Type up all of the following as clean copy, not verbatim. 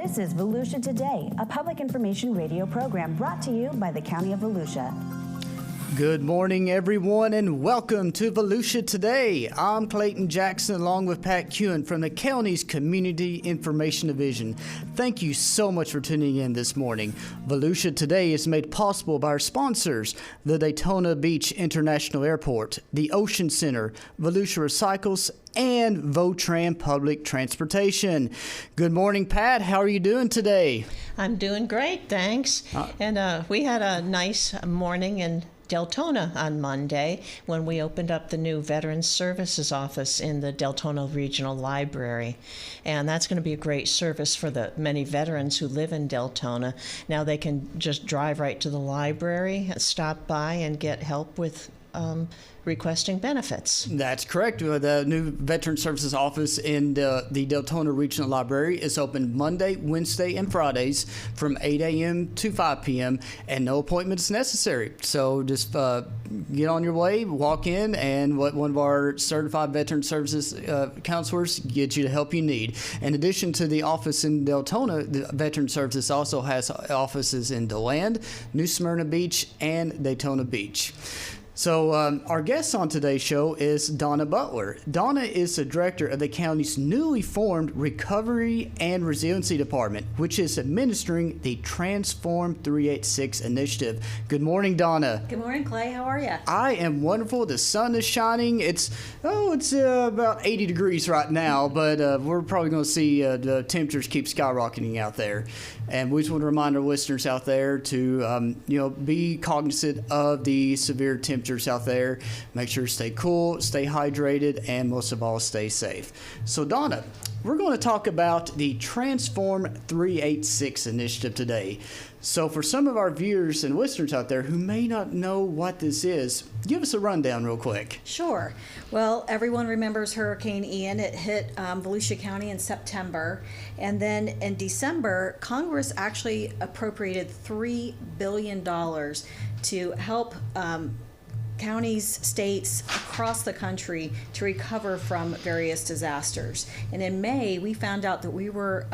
This is Volusia Today, a public information radio program brought to you by the County of Volusia. Good morning, everyone, and welcome to Volusia Today. I'm Clayton Jackson, along with Pat Kewen from the county's Community Information Division. Thank you so much for tuning in this morning. Volusia Today is made possible by our sponsors, the Daytona Beach International Airport, the Ocean Center, Volusia Recycles, and Votran Public Transportation. Good morning, Pat. How are you doing today? I'm doing great, thanks. And we had a nice morning in Deltona on Monday when we opened up the new Veterans Services Office in the Deltona Regional Library. And that's going to be a great service for the many veterans who live in Deltona. Now they can just drive right to the library, stop by, and get help with requesting benefits. That's correct. The new Veteran Services Office in the Deltona Regional Library is open Monday, Wednesday, and Fridays from 8 a.m. to 5 p.m. and no appointments necessary. So just get on your way, walk in, and let one of our certified Veteran Services counselors get you the help you need. In addition to the office in Deltona, the Veteran Services also has offices in DeLand, New Smyrna Beach, and Daytona Beach. So our guest on today's show is Dona Butler. Dona is the director of the county's newly formed Recovery and Resiliency Department, which is administering the Transform 386 initiative. Good morning, Dona. Good morning, Clay. How are you? I am wonderful. The sun is shining. It's about 80 degrees right now, but we're probably going to see the temperatures keep skyrocketing out there. And we just want to remind our listeners out there to be cognizant of the severe temperatures out there. Make sure to stay cool, stay hydrated, and most of all, stay safe. So, Dona, we're going to talk about the Transform 386 initiative today. So for some of our viewers and listeners out there who may not know what this is, give us a rundown real quick. Sure. Well, everyone remembers Hurricane Ian. It hit Volusia County in September. And then in December, Congress actually appropriated $3 billion to help counties, states across the country to recover from various disasters. And in May, we found out that we were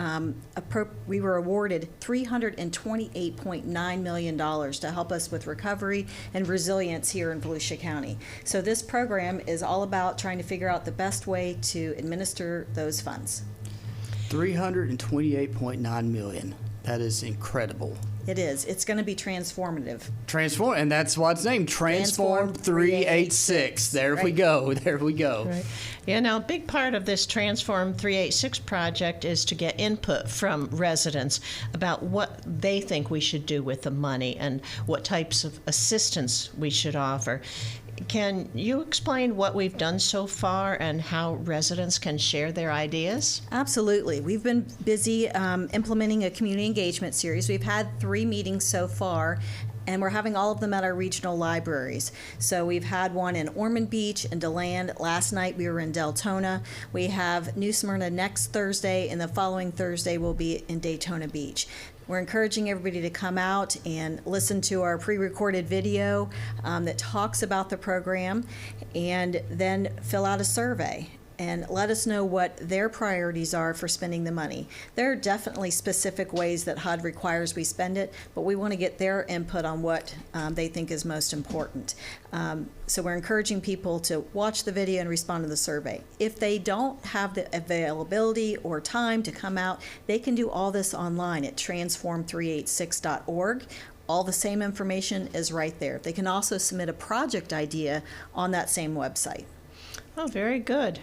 awarded $328.9 million to help us with recovery and resilience here in Volusia County. So this program is all about trying to figure out the best way to administer those funds. $328.9 million. That is incredible. It is. It's going to be transformative. Transform, and that's why it's named Transform 386. There we go. There we go. Right. Yeah, now a big part of this Transform 386 project is to get input from residents about what they think we should do with the money and what types of assistance we should offer. Can you explain what we've done so far and how residents can share their ideas? Absolutely. We've been busy implementing a community engagement series. We've had 3 meetings so far, and we're having all of them at our regional libraries. So we've had one in Ormond Beach and DeLand. Last night we were in Deltona. We have New Smyrna next Thursday, and the following Thursday we'll be in Daytona Beach. We're encouraging everybody to come out and listen to our pre-recorded video that talks about the program, and then fill out a survey and let us know what their priorities are for spending the money. There are definitely specific ways that HUD requires we spend it, but we want to get their input on what they think is most important. So we're encouraging people to watch the video and respond to the survey. If they don't have the availability or time to come out, they can do all this online at transform386.org. All the same information is right there. They can also submit a project idea on that same website. Oh, very good.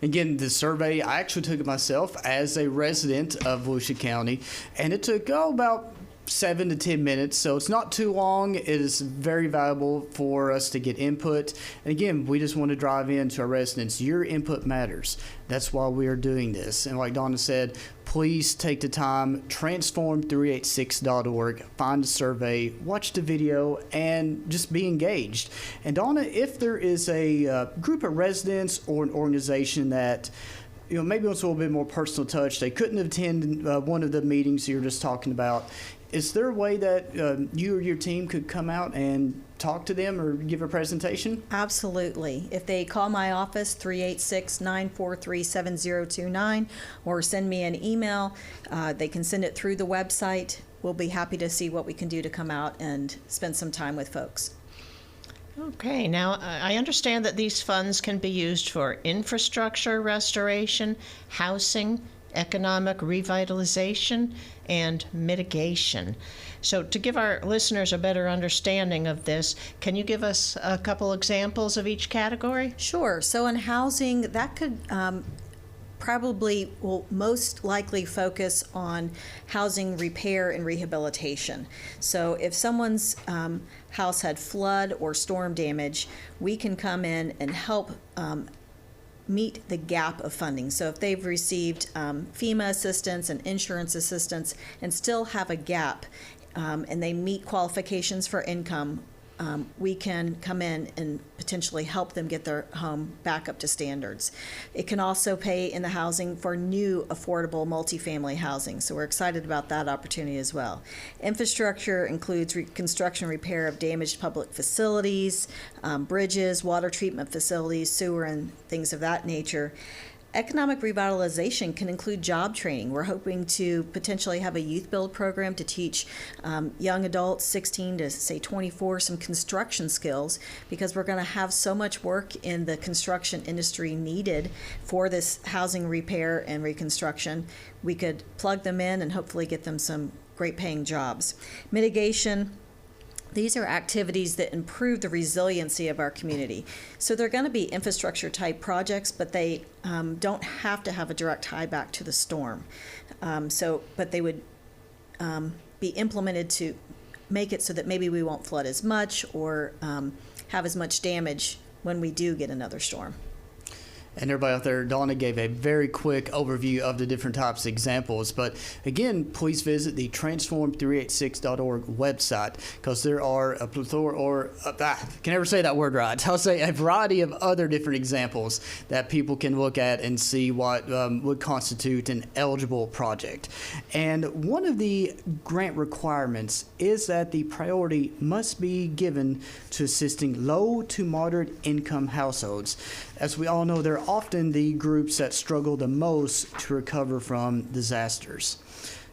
Again, the survey, I actually took it myself as a resident of Volusia County, and it took about 7 to 10 minutes, so it's not too long. It is very valuable for us to get input. And again, we just want to drive into our residents. Your input matters. That's why we are doing this. And like Dona said, please take the time, transform386.org, find the survey, watch the video, and just be engaged. And Dona, if there is a group of residents or an organization that maybe it's a little bit more personal touch, they couldn't attend one of the meetings you were just talking about, is there a way that you or your team could come out and talk to them or give a presentation? Absolutely. If they call my office, 386-943-7029, or send me an email, they can send it through the website. We'll be happy to see what we can do to come out and spend some time with folks. Okay, now I understand that these funds can be used for infrastructure restoration, housing, economic revitalization, and mitigation. So to give our listeners a better understanding of this, can you give us a couple examples of each category? Sure. So in housing, that could probably will most likely focus on housing repair and rehabilitation. So if someone's house had flood or storm damage, we can come in and help meet the gap of funding. So if they've received FEMA assistance and insurance assistance and still have a gap and they meet qualifications for income, we can come in and potentially help them get their home back up to standards. It can also pay in the housing for new affordable multifamily housing, so we're excited about that opportunity as well. Infrastructure includes reconstruction and repair of damaged public facilities, bridges, water treatment facilities, sewer, and things of that nature. Economic revitalization can include job training. We're hoping to potentially have a youth build program to teach young adults 16 to say 24 some construction skills, because we're going to have so much work in the construction industry needed for this housing repair and reconstruction. We could plug them in and hopefully get them some great paying jobs. Mitigation. These are activities that improve the resiliency of our community. So they're going to be infrastructure type projects, but they don't have to have a direct tie back to the storm. But they would be implemented to make it so that maybe we won't flood as much or have as much damage when we do get another storm. And everybody out there, Donna gave a very quick overview of the different types of examples. But again, please visit the transform386.org website, because there are a plethora, or I can never say that word right. I'll say a variety of other different examples that people can look at and see what would constitute an eligible project. And one of the grant requirements is that the priority must be given to assisting low to moderate income households. As we all know, they're often the groups that struggle the most to recover from disasters.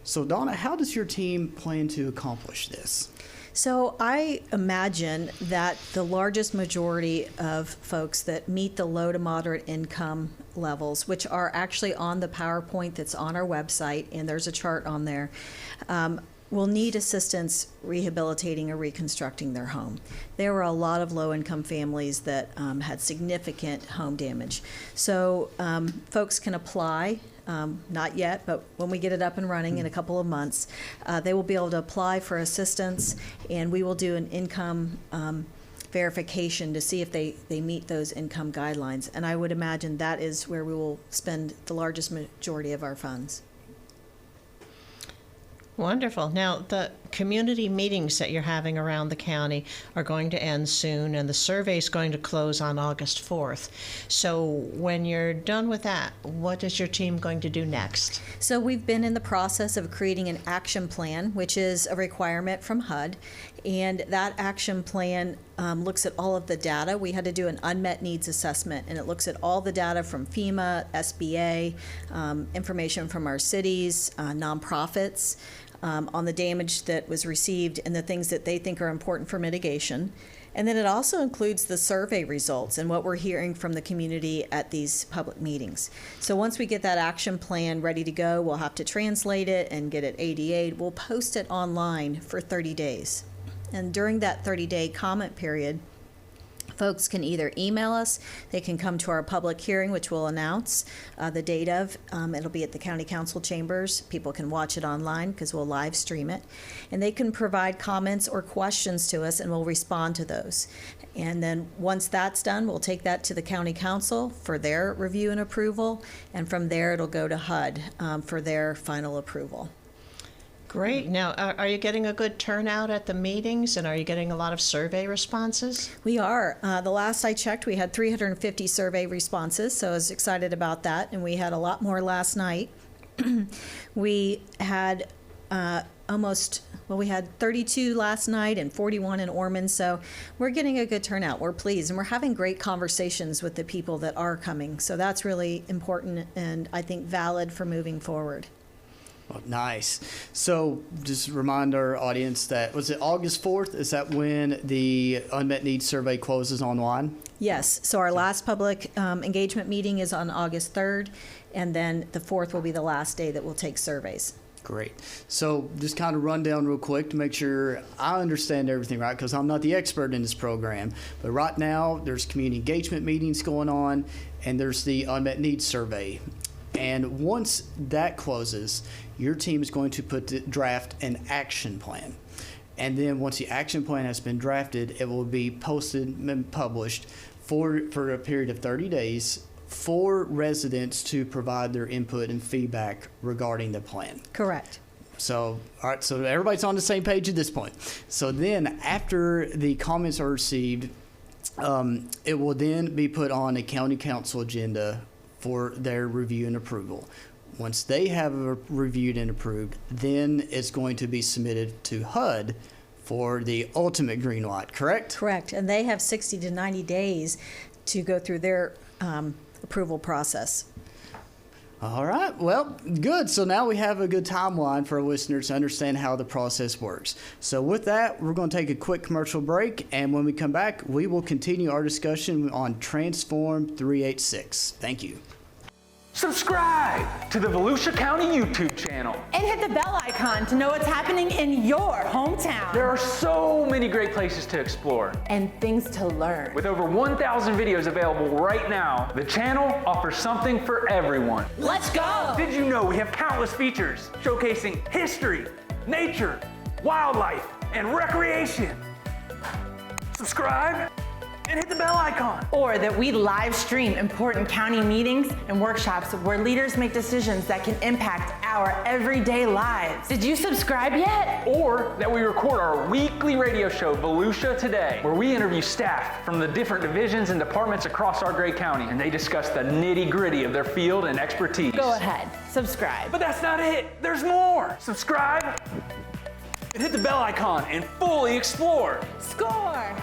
So, Donna, how does your team plan to accomplish this? So I imagine that the largest majority of folks that meet the low to moderate income levels, which are actually on the PowerPoint that's on our website, and there's a chart on there, will need assistance rehabilitating or reconstructing their home. There were a lot of low-income families that had significant home damage. So folks can apply, not yet, but when we get it up and running in a couple of months, they will be able to apply for assistance, and we will do an income verification to see if they meet those income guidelines. And I would imagine that is where we will spend the largest majority of our funds. Wonderful. Now, the community meetings that you're having around the county are going to end soon, and the survey is going to close on August 4th. So when you're done with that, what is your team going to do next? So we've been in the process of creating an action plan, which is a requirement from HUD, and that action plan looks at all of the data. We had to do an unmet needs assessment, and it looks at all the data from FEMA, SBA, information from our cities, nonprofits, on the damage that was received and the things that they think are important for mitigation. And then it also includes the survey results and what we're hearing from the community at these public meetings. So once we get that action plan ready to go, we'll have to translate it and get it ADA'd. We'll post it online for 30 days. And during that 30-day comment period, folks can either email us, they can come to our public hearing, which we'll announce the date of. It'll be at the County Council chambers. People can watch it online because we'll live stream it. And they can provide comments or questions to us, and we'll respond to those. And then once that's done, we'll take that to the County Council for their review and approval. And from there, it'll go to HUD for their final approval. Great. Now, are you getting a good turnout at the meetings, and are you getting a lot of survey responses? We are. The last I checked, we had 350 survey responses, so I was excited about that, and we had a lot more last night. We had we had 32 last night and 41 in Ormond, so we're getting a good turnout. We're pleased, and we're having great conversations with the people that are coming. So that's really important and I think valid for moving forward. Well, nice. So just remind our audience that, was it August 4th? Is that when the unmet needs survey closes online? Yes, so our last public engagement meeting is on August 3rd, and then the 4th will be the last day that we'll take surveys. Great. So just kind of run down real quick to make sure I understand everything right, because I'm not the expert in this program. But right now, there's community engagement meetings going on, and there's the unmet needs survey. And once that closes, your team is going to draft an action plan. And then once the action plan has been drafted, it will be posted and published for a period of 30 days for residents to provide their input and feedback regarding the plan. Correct. So, all right, so everybody's on the same page at this point. So then after the comments are received, it will then be put on a county council agenda for their review and approval. Once they have reviewed and approved, then it's going to be submitted to HUD for the ultimate green light, correct? Correct, and they have 60 to 90 days to go through their approval process. All right, well, good. So now we have a good timeline for our listeners to understand how the process works. So with that, we're going to take a quick commercial break, and when we come back, we will continue our discussion on Transform 386. Thank you. Subscribe to the Volusia County YouTube channel. And hit the bell icon to know what's happening in your hometown. There are so many great places to explore. And things to learn. With over 1,000 videos available right now, the channel offers something for everyone. Let's go! Did you know we have countless features showcasing history, nature, wildlife, and recreation? Subscribe and hit the bell icon. Or that we live stream important county meetings and workshops where leaders make decisions that can impact our everyday lives. Did you subscribe yet? Or that we record our weekly radio show, Volusia Today, where we interview staff from the different divisions and departments across our great county, and they discuss the nitty-gritty of their field and expertise. Go ahead, subscribe. But that's not it. There's more. Subscribe and hit the bell icon and fully explore. Score!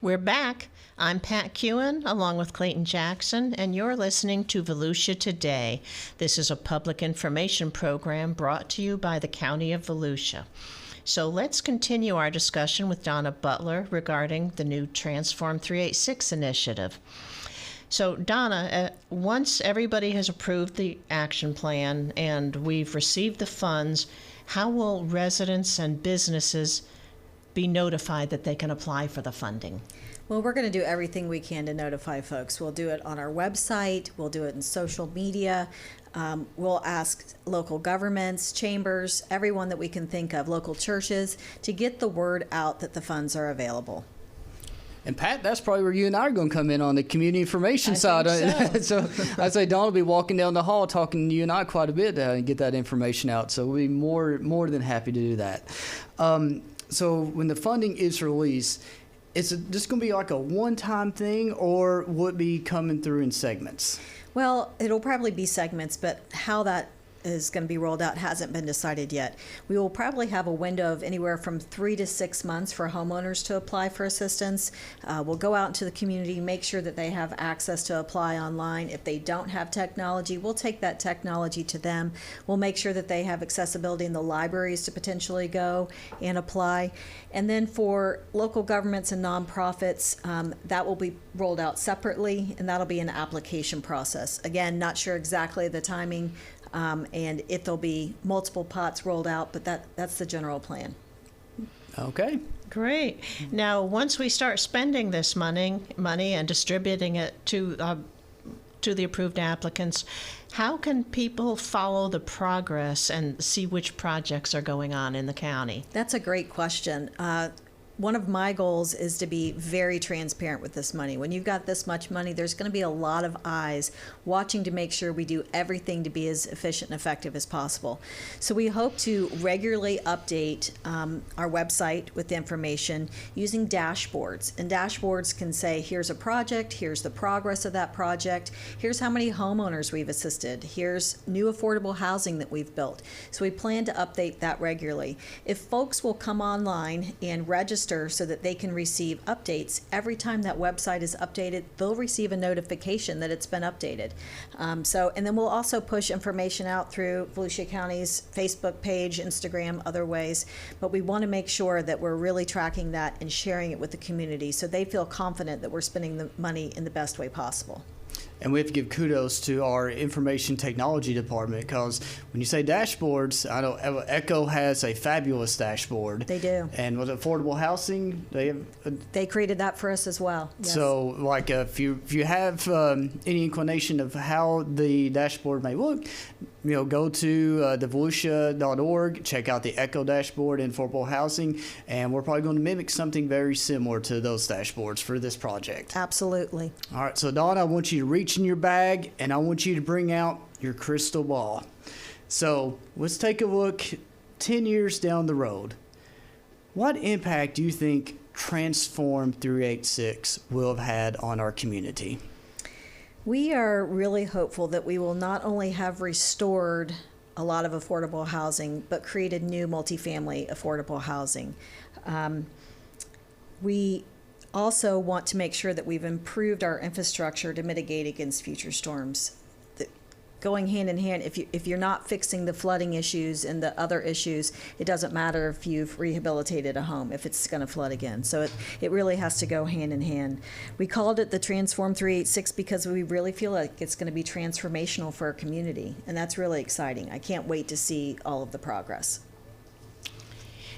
We're back. I'm Pat Kewen, along with Clayton Jackson, and you're listening to Volusia Today. This is a public information program brought to you by the County of Volusia. So let's continue our discussion with Dona Butler regarding the new Transform 386 initiative. So Donna, once everybody has approved the action plan and we've received the funds, how will residents and businesses be notified that they can apply for the funding? Well, we're going to do everything we can to notify folks. We'll do it on our website. We'll do it in social media. We'll ask local governments, chambers, everyone that we can think of, local churches, to get the word out that the funds are available. And Pat, that's probably where you and I are going to come in on the community information side. So. So I'd say Dawn will be walking down the hall talking to you and I quite a bit to get that information out. So we'll be more than happy to do that. So when the funding is released, is it just going to be like a one-time thing, or will it be coming through in segments? Well, it'll probably be segments, but how that is going to be rolled out hasn't been decided yet. We will probably have a window of anywhere from 3 to 6 months for homeowners to apply for assistance. We'll go out into the community, make sure that they have access to apply online. If they don't have technology, we'll take that technology to them. We'll make sure that they have accessibility in the libraries to potentially go and apply. And then for local governments and nonprofits, that will be rolled out separately, and that'll be an application process. Again, not sure exactly the timing and if there'll be multiple pots rolled out, but that's the general plan. Okay. Great. Now, once we start spending this money and distributing it to the approved applicants, how can people follow the progress and see which projects are going on in the county? That's a great question. one of my goals is to be very transparent with this money. When you've got this much money, there's going to be a lot of eyes watching to make sure we do everything to be as efficient and effective as possible. So we hope to regularly update our website with the information using dashboards. And dashboards can say, here's a project, here's the progress of that project, here's how many homeowners we've assisted, here's new affordable housing that we've built. So we plan to update that regularly. If folks will come online and register so that they can receive updates, every time that website is updated, they'll receive a notification that it's been updated. And then we'll also push information out through Volusia County's Facebook page, Instagram, other ways. But we want to make sure that we're really tracking that and sharing it with the community so they feel confident that we're spending the money in the best way possible. And we have to give kudos to our information technology department, because when you say dashboards, I know ECHO has a fabulous dashboard. They do. And with affordable housing, they created that for us as well. Yes. So, like, if you have any inclination of how the dashboard may look, go to thevolusia.org, check out the ECHO dashboard in affordable housing, and we're probably going to mimic something very similar to those dashboards for this project. Absolutely. All right, so Donna, I want you to reach in your bag, and I want you to bring out your crystal ball. So let's take a look 10 years down the road. What impact do you think Transform 386 will have had on our community? We are really hopeful that we will not only have restored a lot of affordable housing, but created new multifamily affordable housing. We also want to make sure that we've improved our infrastructure to mitigate against future storms. Going hand in hand, if you're not fixing the flooding issues and the other issues, it doesn't matter if you've rehabilitated a home, if it's going to flood again. So it really has to go hand in hand. We called it the Transform 386 because we really feel like it's going to be transformational for our community, and that's really exciting. I can't wait to see all of the progress.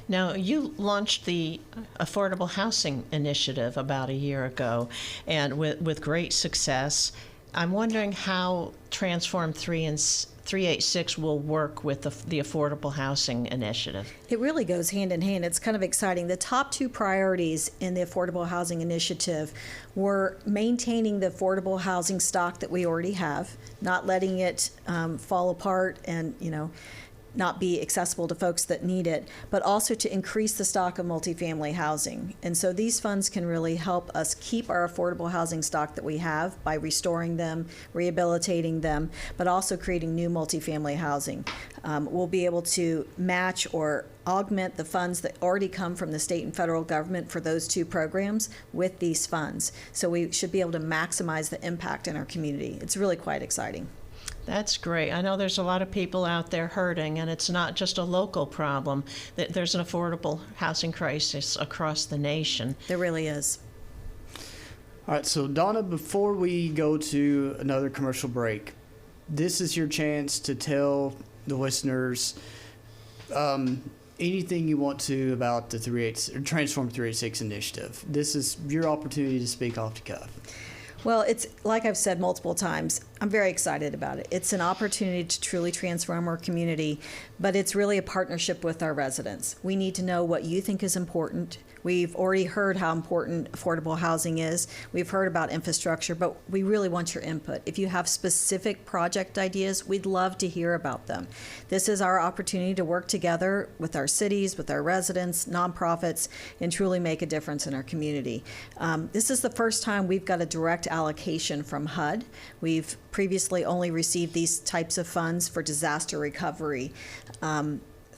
Now, you launched the Affordable Housing Initiative about a year ago, and with great success. I'm wondering how Transform 386 will work with the Affordable Housing Initiative. It really goes hand in hand. It's kind of exciting. The top two priorities in the Affordable Housing Initiative were maintaining the affordable housing stock that we already have, not letting it fall apart and, not be accessible to folks that need it, but also to increase the stock of multifamily housing. And so these funds can really help us keep our affordable housing stock that we have by restoring them, rehabilitating them, but also creating new multifamily housing. We'll be able to match or augment the funds that already come from the state and federal government for those two programs with these funds. So we should be able to maximize the impact in our community. It's really quite exciting. That's great. I know there's a lot of people out there hurting, and it's not just a local problem. There's an affordable housing crisis across the nation. There really is. All right, so Donna, before we go to another commercial break, this is your chance to tell the listeners anything you want to about the Transform 386 initiative. This is your opportunity to speak off the cuff. Well, it's like I've said multiple times, I'm very excited about it. It's an opportunity to truly transform our community, but it's really a partnership with our residents. We need to know what you think is important. We've already heard how important affordable housing is. We've heard about infrastructure, but we really want your input. If you have specific project ideas, we'd love to hear about them. This is our opportunity to work together with our cities, with our residents, nonprofits, and truly make a difference in our community. This is the first time we've got a direct allocation from HUD. We've previously only received these types of funds for disaster recovery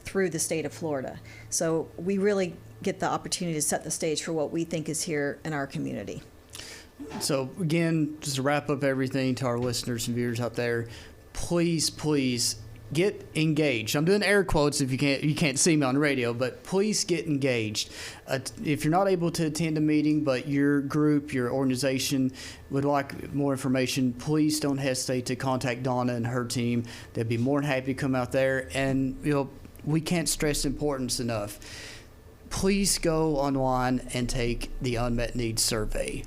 through the state of Florida. So we really get the opportunity to set the stage for what we think is here in our community. So again, just to wrap up everything to our listeners and viewers out there, please get engaged. I'm doing air quotes if you can't see me on the radio, but please get engaged. If you're not able to attend a meeting, but your group, your organization would like more information, please don't hesitate to contact Donna and her team. They'd be more than happy to come out there. And we can't stress the importance enough. Please go online and take the unmet needs survey.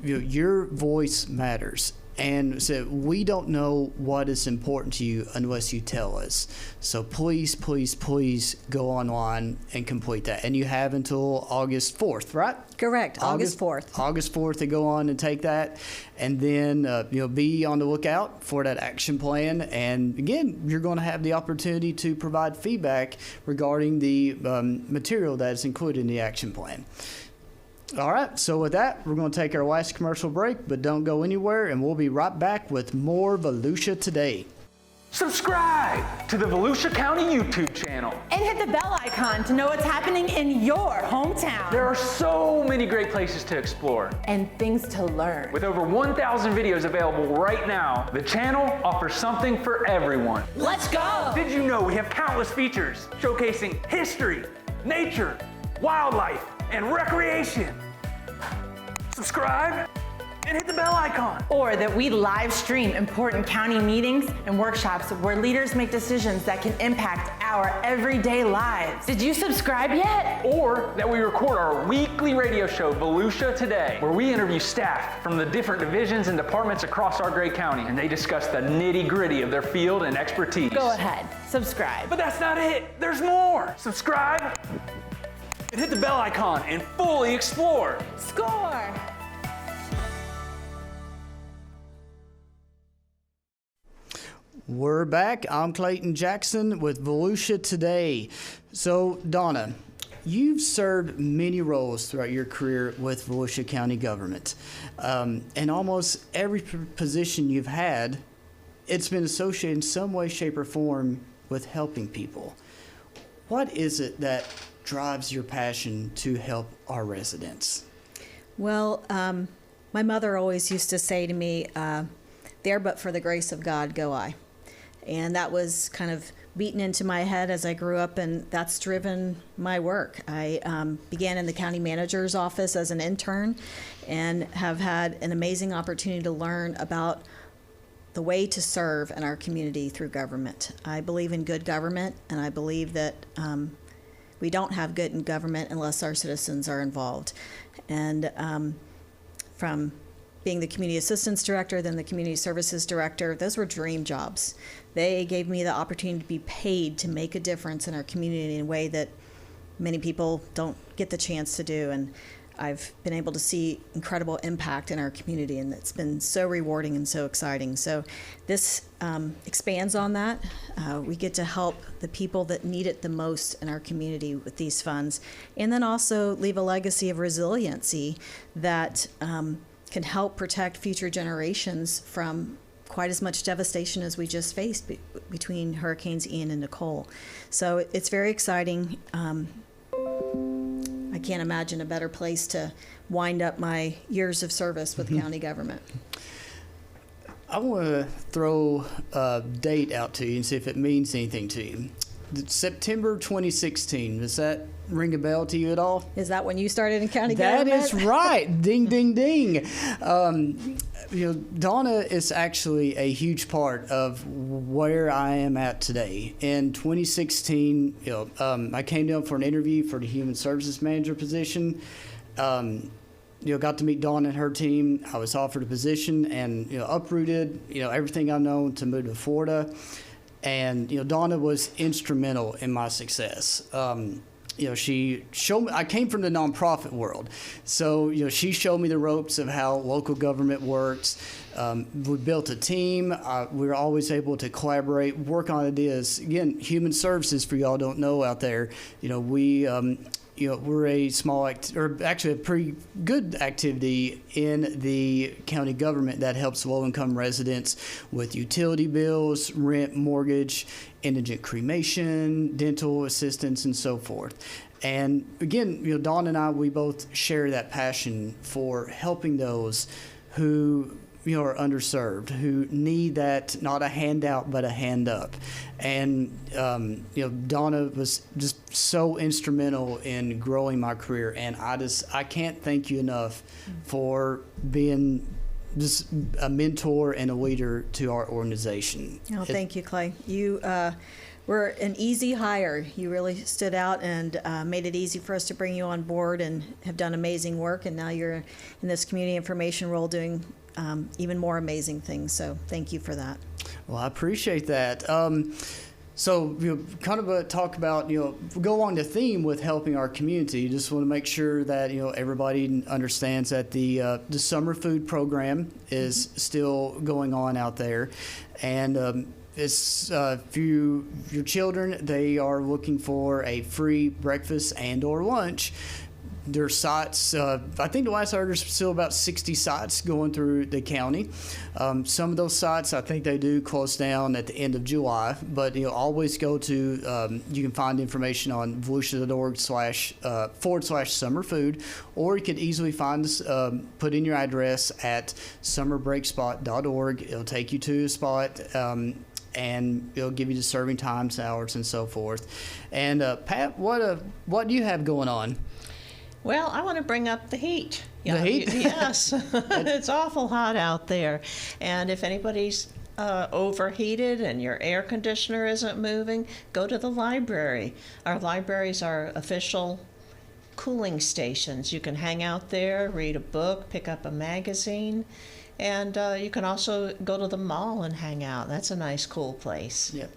Your voice matters. And so we don't know what is important to you unless you tell us. So please, please, please go online and complete that. And you have until August 4th, right? Correct, August 4th. August 4th to go on and take that. And then, be on the lookout for that action plan. And again, you're going to have the opportunity to provide feedback regarding the material that is included in the action plan. All right, so with that, we're going to take our last commercial break, but don't go anywhere, and we'll be right back with more Volusia Today. Subscribe to the Volusia County YouTube channel. And hit the bell icon to know what's happening in your hometown. There are so many great places to explore. And things to learn. With over 1,000 videos available right now, the channel offers something for everyone. Let's go! Did you know we have countless features showcasing history, nature, wildlife, and recreation? Subscribe and hit the bell icon. Or that we live stream important county meetings and workshops where leaders make decisions that can impact our everyday lives. Did you subscribe yet? Or that we record our weekly radio show, Volusia Today, where we interview staff from the different divisions and departments across our great county, and they discuss the nitty-gritty of their field and expertise. Go ahead, subscribe. But that's not it. There's more. Subscribe and hit the bell icon and fully explore. Score! We're back. I'm Clayton Jackson with Volusia Today. So, Donna, you've served many roles throughout your career with Volusia County government. And almost every position you've had, it's been associated in some way, shape, or form with helping people. What is it that drives your passion to help our residents? Well, my mother always used to say to me, there but for the grace of God go I. And that was kind of beaten into my head as I grew up, and that's driven my work. I began in the county manager's office as an intern and have had an amazing opportunity to learn about the way to serve in our community through government. I believe in good government, and I believe that we don't have good government unless our citizens are involved. And from being the community assistance director, then the community services director, those were dream jobs. They gave me the opportunity to be paid to make a difference in our community in a way that many people don't get the chance to do. And I've been able to see incredible impact in our community, and it's been so rewarding and so exciting. So this expands on that. We get to help the people that need it the most in our community with these funds, and then also leave a legacy of resiliency that can help protect future generations from quite as much devastation as we just faced between Hurricanes Ian and Nicole. So it's very exciting. I can't imagine a better place to wind up my years of service with county government. I want to throw a date out to you and see if it means anything to you. September 2016, does that ring a bell to you at all? Is that when you started in county government? That is right. Ding, ding, ding. Donna is actually a huge part of where I am at today. In 2016, I came down for an interview for the human services manager position. Got to meet Donna and her team. I was offered a position and uprooted everything I've known to move to Florida. And Donna was instrumental in my success. She showed me. I came from the nonprofit world, so she showed me the ropes of how local government works. We built a team. We were always able to collaborate, work on ideas. Again, human services, for y'all don't know out there, we're a small, actually a pretty good activity in the county government that helps low-income residents with utility bills, rent, mortgage, indigent cremation, dental assistance, and so forth. And again, Dawn and I, we both share that passion for helping those who are underserved, who need that, not a handout, but a hand up. And, Donna was just so instrumental in growing my career. And I can't thank you enough for being just a mentor and a leader to our organization. Oh, thank you, Clay. You were an easy hire. You really stood out and made it easy for us to bring you on board, and have done amazing work. And now you're in this community information role doing even more amazing things. So thank you for that. Well, I appreciate that. So, kind of talk about, go along the theme with helping our community. You just want to make sure that, everybody understands that the summer food program is still going on out there. And it's for your children, they are looking for a free breakfast and or lunch. There's sites, I think the last I heard there's still about 60 sites going through the county. Some of those sites, I think they do close down at the end of July, but always go to, you can find information on volusia.org//summer food, or you could easily find us, put in your address at summerbreakspot.org. It'll take you to a spot, and it'll give you the serving times, hours, and so forth. And Pat, what do you have going on? Well, I want to bring up the heat. The heat? Yes. It's awful hot out there. And if anybody's overheated and your air conditioner isn't moving, go to the library. Our libraries are official cooling stations. You can hang out there, read a book, pick up a magazine, and you can also go to the mall and hang out. That's a nice, cool place. Yeah.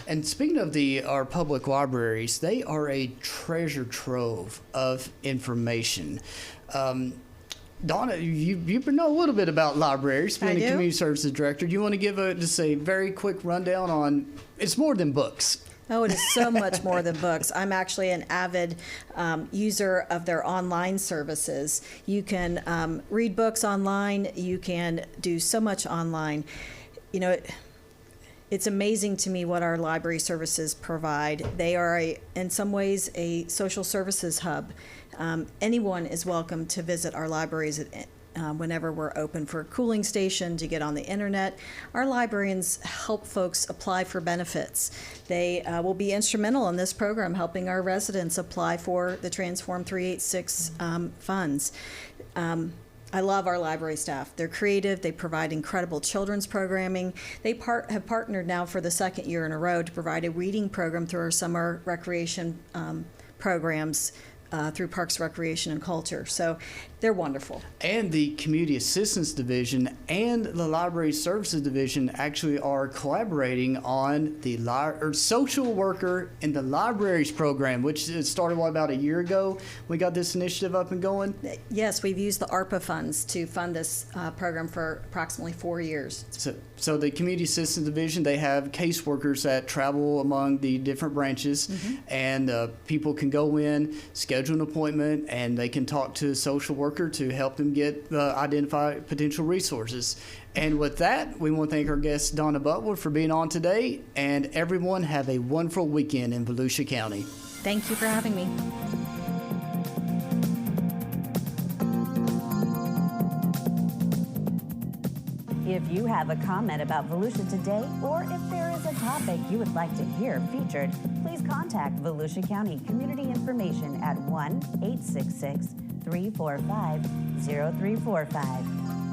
And speaking of our public libraries, they are a treasure trove of information. Donna, you know a little bit about libraries, being a community services director. Do you want to give just a very quick rundown on, it's more than books. Oh, it is so much more than books. I'm actually an avid user of their online services. You can read books online. You can do so much online. It's amazing to me what our library services provide. They are, in some ways, a social services hub. Anyone is welcome to visit our libraries whenever we're open for a cooling station, to get on the internet. Our librarians help folks apply for benefits. They will be instrumental in this program, helping our residents apply for the Transform 386 funds. I love our library staff. They're creative. They provide incredible children's programming. They have partnered now for the second year in a row to provide a reading program through our summer recreation programs through Parks, Recreation, and Culture. So they're wonderful. And the Community Assistance Division and the Library Services Division actually are collaborating on the social worker in the libraries program, which started, about a year ago? We got this initiative up and going? Yes, we've used the ARPA funds to fund this program for approximately 4 years. So the Community Assistance Division, they have caseworkers that travel among the different branches, and people can go in, schedule an appointment, and they can talk to a social worker to help them get identify potential resources. And with that, we want to thank our guest, Dona Butler, for being on today, and everyone have a wonderful weekend in Volusia County. Thank you for having me. If you have a comment about Volusia Today, or if there is a topic you would like to hear featured, please contact Volusia County Community Information at 1-866-345-0345.